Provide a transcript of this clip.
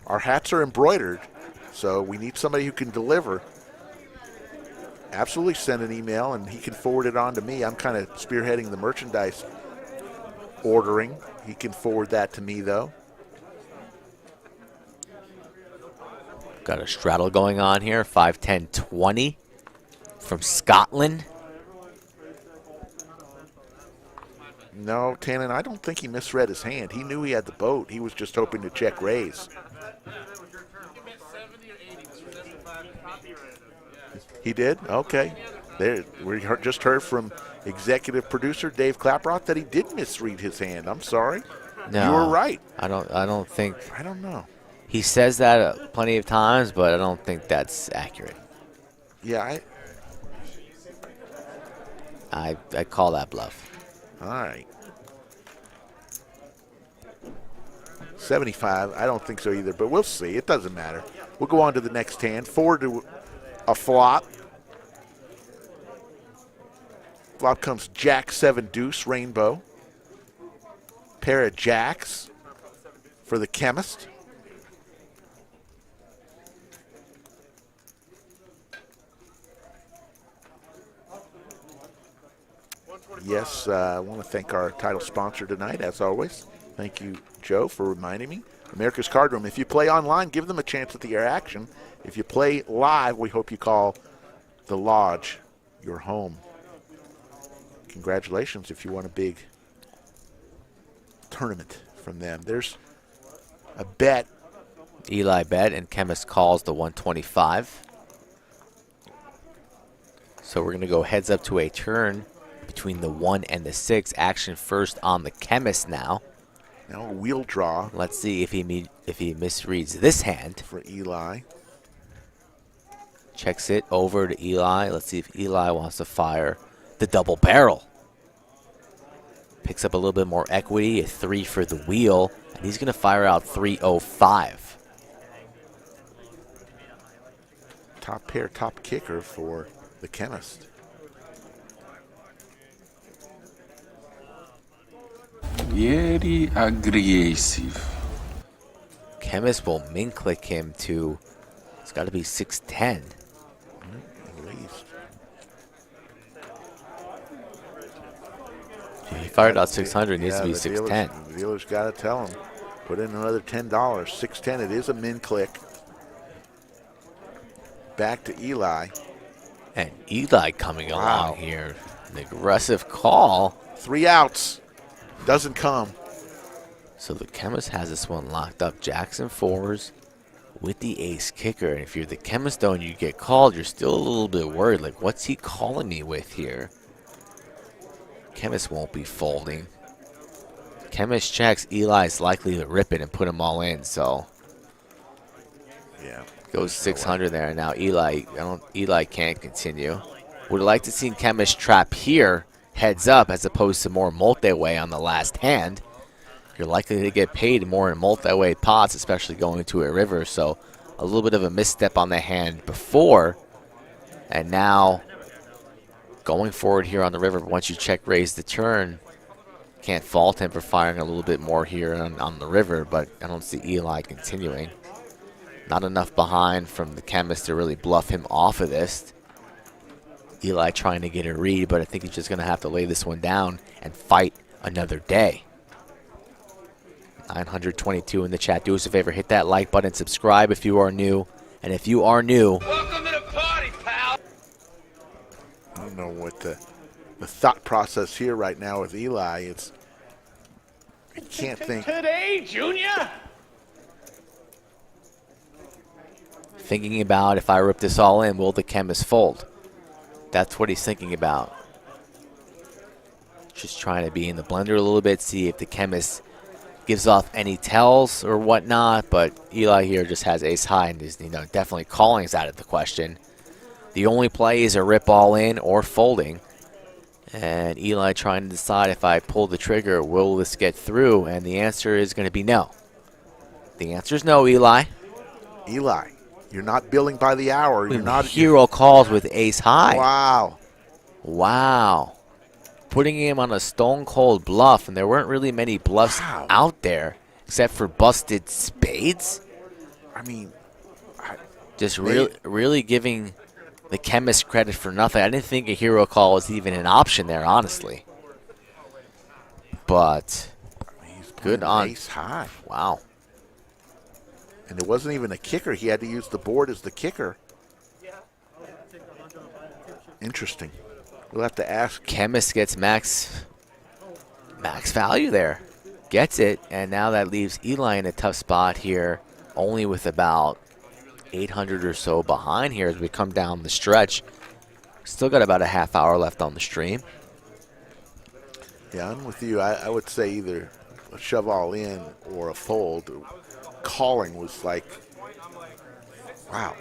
Our hats are embroidered, so we need somebody who can deliver. Absolutely send an email, and he can forward it on to me. I'm kind of spearheading the merchandise ordering. He can forward that to me, though. Got a straddle going on here, 5'10", 20 from Scotland. No, Tannen, I don't think he misread his hand. He knew he had the boat. He was just hoping to check raise. He did? Okay. There, we just heard from executive producer Dave Klaproth that he did misread his hand. I'm sorry. No, you were right. I don't think. I don't know. He says that plenty of times, but I don't think that's accurate. Yeah, I call that bluff. all right. 75, I don't think so either, but we'll see. It doesn't matter. We'll go on to the next hand. Forward to a flop. Flop comes Jack 7 deuce rainbow. Pair of jacks for the chemist. Yes, I want to thank our title sponsor tonight, as always. Thank you, Joe, for reminding me. America's Card Room. If you play online, give them a chance at the air action. If you play live, we hope you call the Lodge your home. Congratulations if you won a big tournament from them. There's a bet. Eli bet, and Chemist calls the 125. So we're going to go heads up to a turn between the 1 and the 6. Action first on the Chemist now. Now a wheel draw. Let's see if he misreads this hand. For Eli. Checks it over to Eli. Let's see if Eli wants to fire the double barrel. Picks up a little bit more equity, a 3 for the wheel, and he's going to fire out 305. Top pair, top kicker for the Chemist. Very aggressive. Chemist will min click him to, it's got to be 610. At least. He fired out 600, needs to be 610. The dealer's got to tell him. Put in another $10. 610, it is a min click. Back to Eli. And Eli coming along here. An aggressive call. 3 outs. Doesn't come. So the Chemist has this one locked up. Jackson 4s with the ace kicker. And if you're the Chemist, though, and you get called, you're still a little bit worried. Like, what's he calling me with here? Chemist won't be folding. Chemist checks. Eli's likely to rip it and put them all in. So yeah, goes 600 there. Now Eli can't continue. Would have liked to see Chemist trap here, heads up, as opposed to more multi-way on the last hand. You're likely to get paid more in multi-way pots, especially going to a river. So a little bit of a misstep on the hand before. And now going forward here on the river, once you check raise the turn, can't fault him for firing a little bit more here on the river, but I don't see Eli continuing. Not enough behind from the Chemist to really bluff him off of this. Eli trying to get a read, but I think he's just going to have to lay this one down and fight another day. 922 in the chat. Do us a favor, hit that like button, subscribe if you are new. And if you are new, welcome to the party, pal. I don't know what the thought process here right now with Eli. I can't think. Today, Junior. thinking about, if I rip this all in, will the Chemist fold? That's what he's thinking about. Just trying to be in the blender a little bit, see if the Chemist gives off any tells or whatnot, but Eli here just has ace high and is, definitely calling is out of the question. The only play is a rip all in or folding. And Eli trying to decide, if I pull the trigger, will this get through? And the answer is going to be no. The answer is no, Eli. Eli, you're not billing by the hour. You're not. Hero calls with ace high. Wow. Wow. Putting him on a stone cold bluff, and there weren't really many bluffs out there except for busted spades. I mean, Just really giving the chemist credit for nothing. I didn't think a hero call was even an option there, honestly. But he's good playing on. ace high. Wow. And it wasn't even a kicker. He had to use the board as the kicker. Interesting. We'll have to ask. Chemist gets max value there. Gets it, and now that leaves Eli in a tough spot here, only with about 800 or so behind here as we come down the stretch. Still got about a half hour left on the stream. Yeah, I'm with you. I would say either a shove all in or a fold. Calling was like, wow.